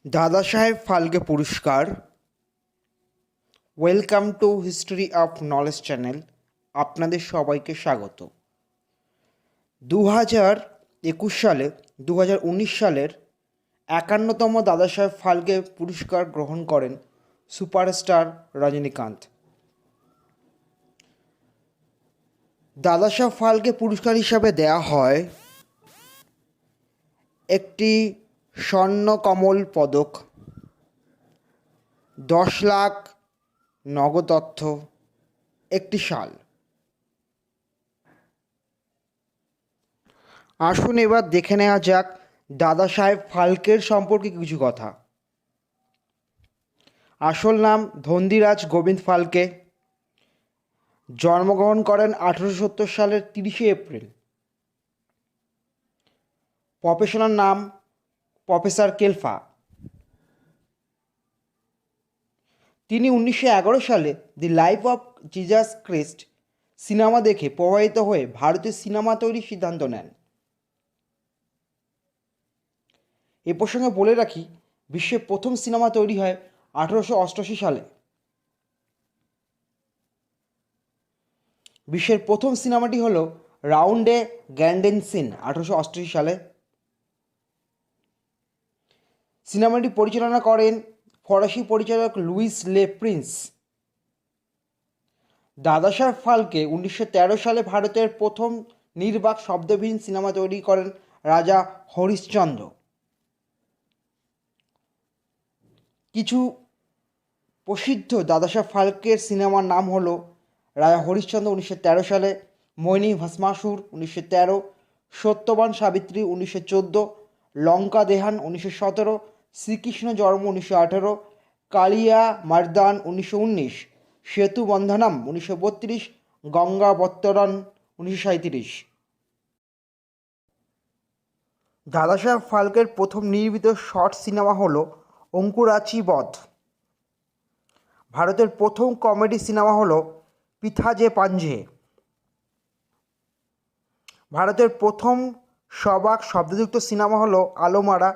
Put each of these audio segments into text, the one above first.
দাদা সাহেব ফালকে পুরস্কার। Welcome to history of knowledge channel. আপনাদের সবাইকে স্বাগত। 2021 সালের 51তম দাদা সাহেব ফালকে পুরস্কার গ্রহণ করেন সুপারস্টার রজনীকান্ত। দাদা সাহেব ফালকে পুরস্কার হিসাবে দেয়া হয় একটি স্বর্ণকমল পদক, 10 লাখ নগদ অর্থ, একটি শাল। আসুন এবার দেখে নেওয়া যাক দাদা সাহেব ফালকের সম্পর্কে কিছু কথা। আসল নাম ধন্দিরাজ গোবিন্দ ফালকে। জন্মগ্রহণ করেন 1870 সালের 30শে এপ্রিল। প্রফেশনাল নাম প্রফেসর কেলফা। তিনি 1911 সালে দি life of Jesus Christ cinema দেখে প্রভাবিত হয়ে ভারতীয় সিনেমা তৈরির সিদ্ধান্ত নেন। এ প্রসঙ্গে বলে রাখি, বিশ্বের প্রথম সিনেমা তৈরি হয় 1888 সালে। বিশ্বের প্রথম সিনেমাটি হল রাউন্ডে গ্যান্ডেনসিন 1888 সালে। সিনেমাটি পরিচালনা করেন ফরাসি পরিচালক লুইস লে প্রিন্স। দাদা সাহেব ফালকে 1913 সালে ভারতের প্রথম নির্বাক শব্দবিহীন সিনেমা তৈরি করেন রাজা হরিশ্চন্দ্র। কিছু প্রসিদ্ধ দাদা সাহেব ফালকের সিনেমার নাম হলো রাজা হরিশ্চন্দ্র 1913 সালে, মোহিনী ভস্মাসুর 1913, সত্যবান সাবিত্রী 1914, লঙ্কা দেহান 1917, শ্রীকৃষ্ণ জন্ম 1918, কালিয়া মারদান 1919, সেতু বন্ধনম 1932, গঙ্গা বত্তরণ 1937। দাদা সাহেব ফালকের প্রথম নির্মিত শর্ট সিনেমা হলো অঙ্কুরাচি বধ। ভারতের প্রথম কমেডি সিনেমা হলো পিথাজে পাঞ্জে। ভারতের প্রথম সবাক শব্দযুক্ত সিনেমা হলো আলোমারা।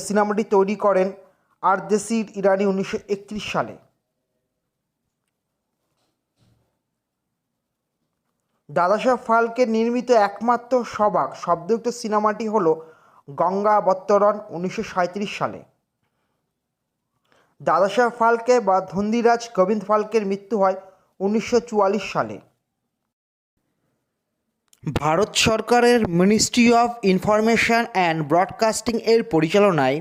সিনেমাটি তৈরি করেন আরদেশির ইরানি 1931 সালে। দাদা সাহেব ফালকে নির্মিত একমাত্র সবাক শব্দযুক্ত সিনেমাটি হলো গঙ্গা বত্তরণ 1937 সালে। দাদা সাহেব ফালকে বা ধন্দিরাজ গোবিন্দ ফালকের মৃত্যু হয় 1944 সালে। ভারত সরকারের ministry of information and broadcasting এর পরিচালনায়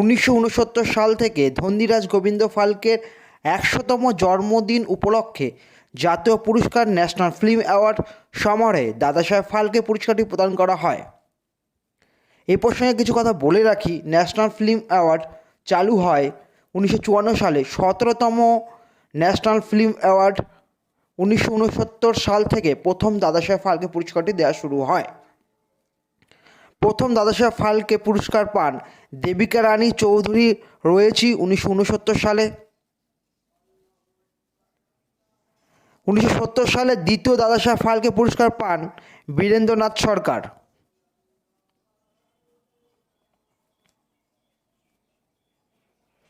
1969 সাল থেকে ধন্দিরাজ গোবিন্দ ফালকের 100তম জন্মদিন উপলক্ষে জাতীয় পুরস্কার ন্যাশনাল ফিল্ম অ্যাওয়ার্ড সমারোহে দাদা সাহেব ফালকে পুরস্কারটি প্রদান করা হয়। এই প্রসঙ্গে কিছু কথা বলে রাখি, ন্যাশনাল ফিল্ম অ্যাওয়ার্ড চালু হয় 1954 সালে। 17তম ন্যাশনাল ফিল্ম অ্যাওয়ার্ড 1969 সাল থেকে প্রথম দাদা সাহেব ফালকে পুরস্কারটি দেওয়া শুরু হয়। প্রথম দাদা সাহেব ফালকে পুরস্কার পান দেবিকা রানী চৌধুরী রয়েছি 1969 সালে। 1970 সালে দ্বিতীয় দাদা সাহেব ফালকে পুরস্কার পান বীরেন্দ্রনাথ সরকার।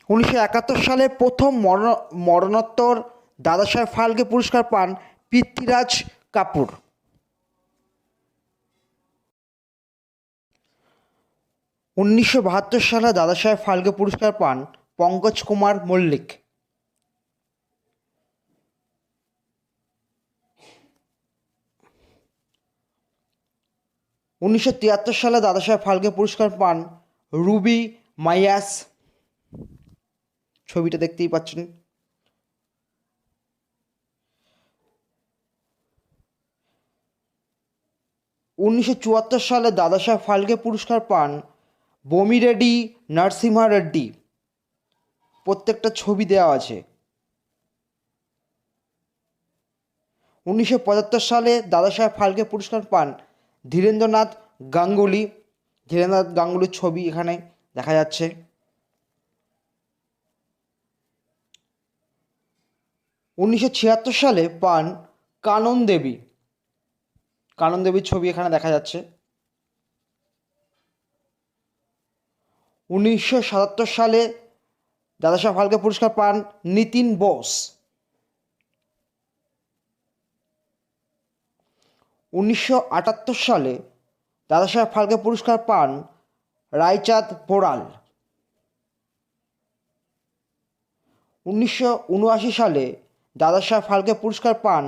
1971 সালে প্রথম মরণোত্তর দাদা সাহেব ফালকে পুরস্কার পান পৃথ্বীরাজ কাপুর। 1972 সালে দাদা সাহেব ফালকে পুরস্কার পান পঙ্কজ কুমার মল্লিক। 1973 সালে দাদা সাহেব ফালকে পুরস্কার পান রুবি মাইয়াস। ছবিটা দেখতেই পাচ্ছেন। 1974 সালে দাদা সাহেব ফালকে পুরস্কার পান বোমিরেড্ডি নরসিমহা রেড্ডি। প্রত্যেকটা ছবি দেওয়া আছে। 1975 সালে দাদা সাহেব ফালকে পুরস্কার পান ধীরেন্দ্রনাথ গাঙ্গুলি। ধীরেন্দ্রনাথ গাঙ্গুলির ছবি এখানে দেখা যাচ্ছে। 1976 সালে পান কানন দেবী। কানন দেবীর ছবি এখানে দেখা যাচ্ছে। 1977 সালে দাদাসাহেব ফালকে পুরস্কার পান নিতিন বোস। 1978 সালে দাদাসাহেব ফালকে পুরস্কার পান রায়চাঁদ পোড়াল। 1979 সালে দাদাসাহেব ফালকে পুরস্কার পান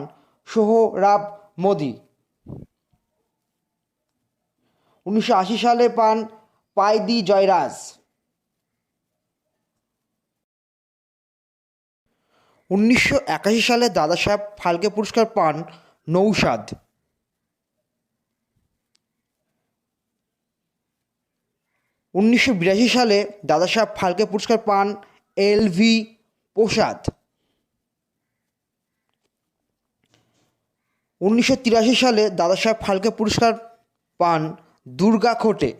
সোহরাব মোদি। 1980 সালে পান পাইদি জয়রাজ। 1981 সালে দাদাসাহেব ফালকে পুরস্কার পান নৌশাদ। 1982 সালে দাদাসাহেব ফালকে পুরস্কার পান এল.ভি. প্রসাদ। 1983 সালে দাদাসাহেব ফালকে পুরস্কার পান দুর্গা খোটে।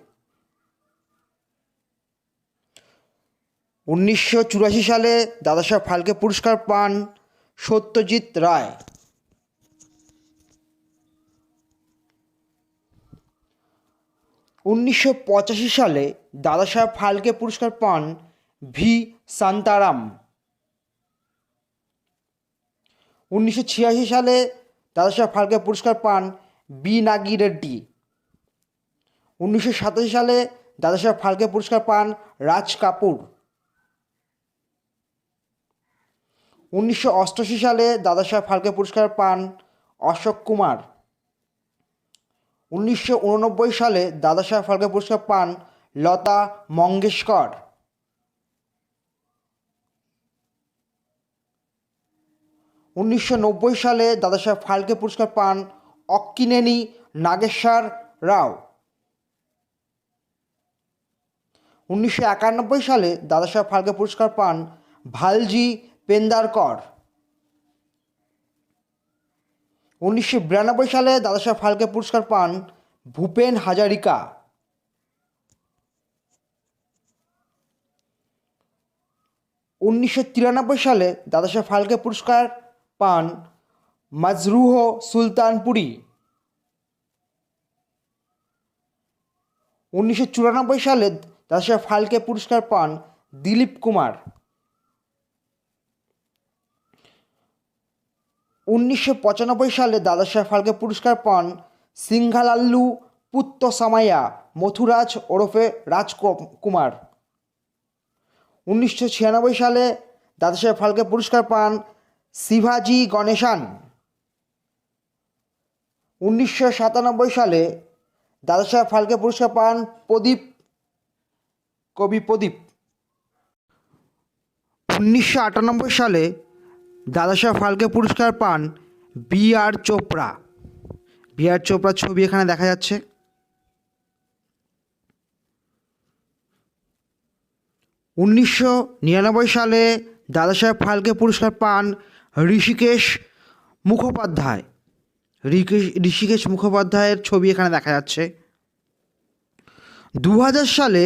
1984 সালে দাদাসাহেব ফালকে পুরস্কার পান সত্যজিৎ রায়। 1985 সালে দাদাসাহেব ফালকে পুরস্কার পান ভি শান্তারাম। 1986 সালে দাদাসাহেব ফালকে পুরস্কার পান বি নাগি রেড্ডি। 1987 সালে দাদাসাহেব ফালকে পুরস্কার পান রাজ কাপুর। 1988 সালে দাদাসাহেব ফালকে পুরস্কার পান অশোক কুমার। 1989 সালে দাদাসাহেব ফালকে পুরস্কার পান লতা মঙ্গেশকর। 1990 সালে দাদাসাহেব ফালকে পুরস্কার পান অক্কিনেনি নাগেশ্বর রাও। 1991 সালে দাদাসাহেব ফালকে পুরস্কার পান ভালজি পেন্দারকর। 1992 সালে দাদাসাহেব ফালকে পুরস্কার পান ভূপেন হাজারিকা। 1993 সালে দাদাসাহেব ফালকে পুরস্কার পান মজরুহ সুলতানপুরি। 1994 সালে দাদাসাহেব ফালকে পুরস্কার পান দিলীপ কুমার। 1995 সালে দাদাসাহেব ফালকে পুরস্কার পান সিংহালাল্লু পুত্তসামাইয়া মথুরাজ ওরফে রাজকুমার। 1996 সালে দাদাসাহেব ফালকে পুরস্কার পান শিবাজি গণেশন। 1997 সালে দাদাসাহেব ফালকে পুরস্কার পান কবি প্রদীপ। 1998 সালে দাদাসাহেব ফালকে পুরস্কার পান বি.আর. চোপড়া। বি.আর. চোপড়ার ছবি এখানে দেখা যাচ্ছে। 1999 সালে দাদাসাহেব ফালকে পুরস্কার পান ঋষিকেশ মুখোপাধ্যায়। ঋষিকেশ মুখোপাধ্যায়ের ছবি এখানে দেখা যাচ্ছে। 2000 সালে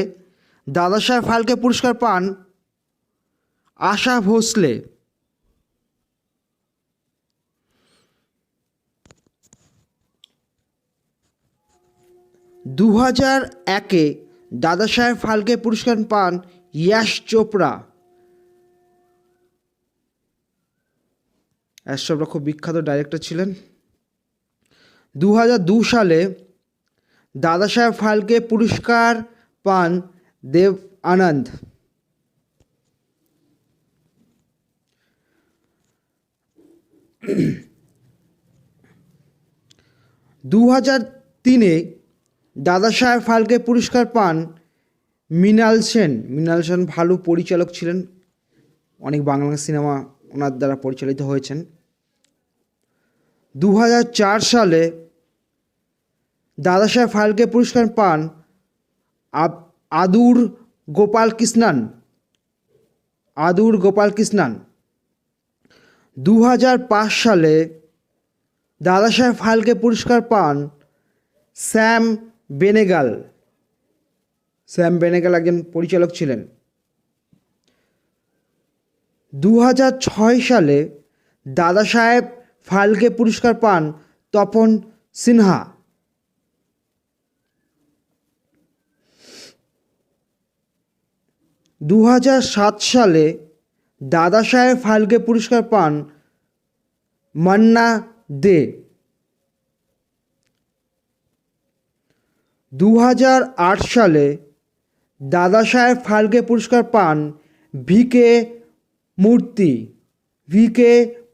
দাদাসাহেব ফালকে পুরস্কার পান আশা ভোসলে। 2001 দাদাসাহেব ফালকে পুরস্কার পান ইয়াশ চোপড়া। ইয়াশ চোপড়া খুব বিখ্যাত ডাইরেক্টর ছিলেন। 2002 সালে দাদাসাহেব ফালকে পুরস্কার পান দেব আনন্দ। 2003 দাদাসাহেব ফালকে পুরস্কার পান মৃণাল সেন। মৃণাল সেন ভালো পরিচালক ছিলেন, অনেক বাংলা সিনেমা ওনার দ্বারা পরিচালিত হয়েছেন। 2004 সালে দাদাসাহেব ফালকে পুরস্কার পান আদুর গোপালকৃষ্ণন। 2005 সালে দাদাসাহেব ফালকে পুরস্কার পান শ্যাম বেনেগাল একজন পরিচালক ছিলেন। 2006 সালে দাদাসাহেব ফালকে পুরস্কার পান তপন সিনহা। 2007 সালে দাদা সাহেব ফালকে পুরস্কার পান মান্না দে। 2008 সালে দাদা সাহেব ফালকে পুরস্কার পান ভিকে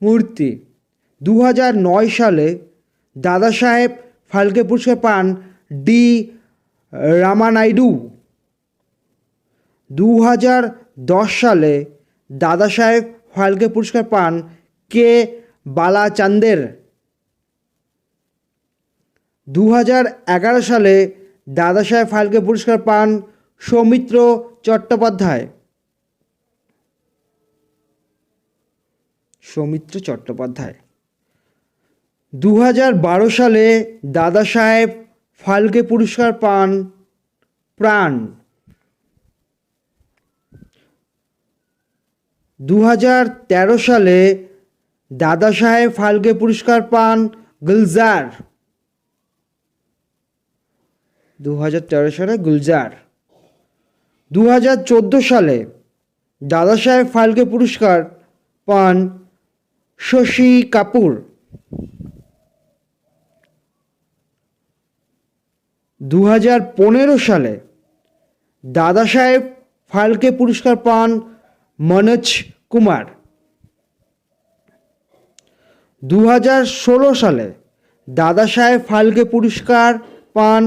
মূর্তি। 2009 সালে দাদা সাহেব ফালকে পুরস্কার পান ডি রামানাইডু। 2010 সালে দাদা সাহেব ফালকে পুরস্কার পান কে বালাচান্দের। 2011 সালে দাদা সাহেব ফালকে পুরস্কার পান সৌমিত্র চট্টোপাধ্যায়। 2012 সালে দাদা সাহেব ফালকে পুরস্কার পান প্রাণ। 2013 সালে দাদা সাহেব ফালকে পুরস্কার পান গুলজার। 2014 সালে দাদা সাহেব ফালকে পুরস্কার পান শশী কাপুর। 2015 সালে দাদা সাহেব ফালকে পুরস্কার পান মনোজ কুমার। 2016 সালে দাদা সাহেব ফালকে পুরস্কার পান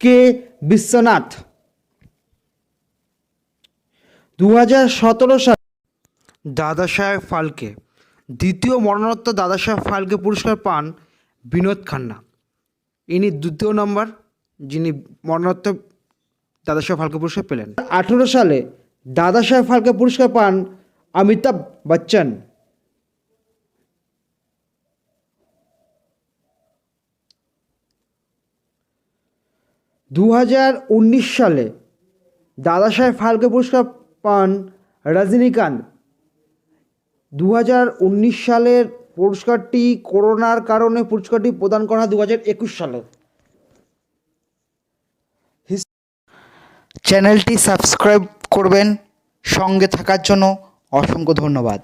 কে বিশ্বনাথ। 2017 সালে দাদা সাহেব ফালকে দ্বিতীয় মরণোত্তর দাদা সাহেব ফালকে পুরস্কার পান বিনোদ খান্না। ইনি দ্বিতীয় নম্বর যিনি মরণোত্তর দাদা সাহেব ফালকে পুরস্কার পেলেন। 2018 সালে দাদা সাহেব ফালকে পুরস্কার পান অমিতাভ বচ্চন। 2019 সালে দাদা সাহেব ফালকে পুরস্কার পান রজনীকান্ত। 2019 সালের পুরস্কারটি করোনার কারণে পুরস্কারটি প্রদান করা হয় 2021 সালে। চ্যানেলটি সাবস্ক্রাইব করবেন। সঙ্গে থাকার জন্য অসংখ্য ধন্যবাদ।